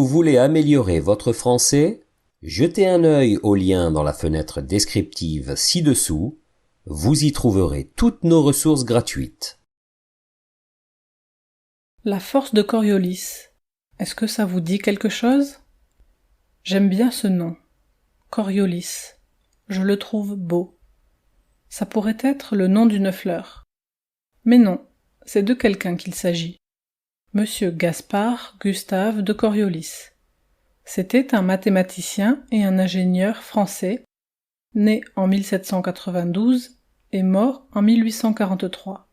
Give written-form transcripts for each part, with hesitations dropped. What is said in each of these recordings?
voulez améliorer votre français, jetez un œil au lien dans la fenêtre descriptive ci-dessous. Vous y trouverez toutes nos ressources gratuites. La force de Coriolis. Est-ce que ça vous dit quelque chose? J'aime bien ce nom. Coriolis. Je le trouve beau. Ça pourrait être le nom d'une fleur. Mais non, c'est de quelqu'un qu'il s'agit. Monsieur Gaspard Gustave de Coriolis. C'était un mathématicien et un ingénieur français, né en 1792 et mort en 1843.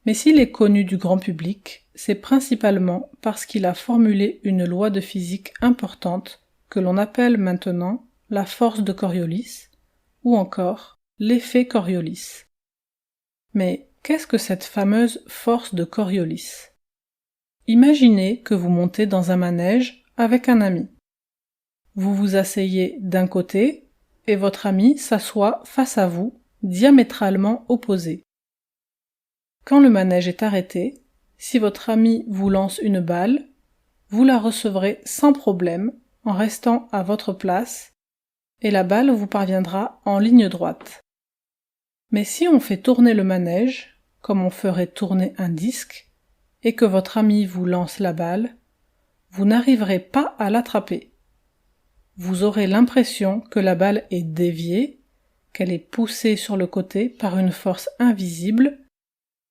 Mais s'il est connu du grand public, c'est principalement parce qu'il a formulé une loi de physique importante que l'on appelle maintenant la force de Coriolis, ou encore l'effet Coriolis. Mais qu'est-ce que cette fameuse force de Coriolis? Imaginez que vous montez dans un manège avec un ami. Vous vous asseyez d'un côté et votre ami s'assoit face à vous, diamétralement opposés. Quand le manège est arrêté, si votre ami vous lance une balle, vous la recevrez sans problème en restant à votre place et la balle vous parviendra en ligne droite. Mais si on fait tourner le manège, comme on ferait tourner un disque, et que votre ami vous lance la balle, vous n'arriverez pas à l'attraper. Vous aurez l'impression que la balle est déviée, qu'elle est poussée sur le côté par une force invisible,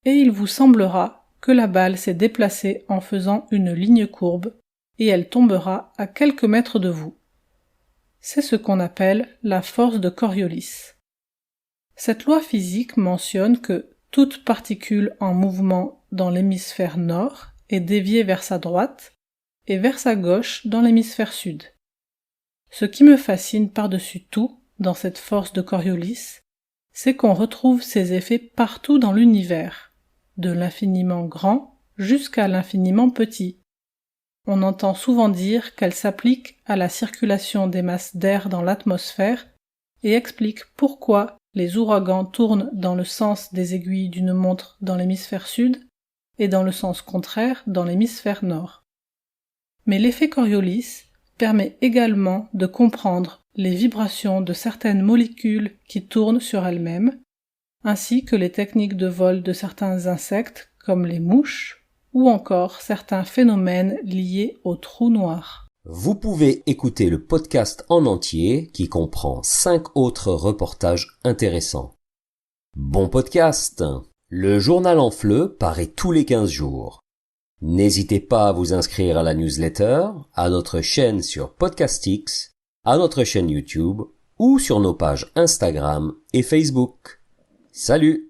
et il vous semblera que la balle s'est déplacée en faisant une ligne courbe, et elle tombera à quelques mètres de vous. C'est ce qu'on appelle la force de Coriolis. Cette loi physique mentionne que toute particule en mouvement dans l'hémisphère nord est déviée vers sa droite et vers sa gauche dans l'hémisphère sud. Ce qui me fascine par-dessus tout dans cette force de Coriolis, c'est qu'on retrouve ces effets partout dans l'univers, de l'infiniment grand jusqu'à l'infiniment petit. On entend souvent dire qu'elle s'applique à la circulation des masses d'air dans l'atmosphère et explique pourquoi les ouragans tournent dans le sens des aiguilles d'une montre dans l'hémisphère sud et dans le sens contraire dans l'hémisphère nord. Mais l'effet Coriolis permet également de comprendre les vibrations de certaines molécules qui tournent sur elles-mêmes, ainsi que les techniques de vol de certains insectes comme les mouches, ou encore certains phénomènes liés aux trous noirs. Vous pouvez écouter le podcast en entier qui comprend 5 autres reportages intéressants. Bon podcast! Le journal en fleu paraît tous les 15 jours. N'hésitez pas à vous inscrire à la newsletter, à notre chaîne sur Podcastix, à notre chaîne YouTube ou sur nos pages Instagram et Facebook. Salut!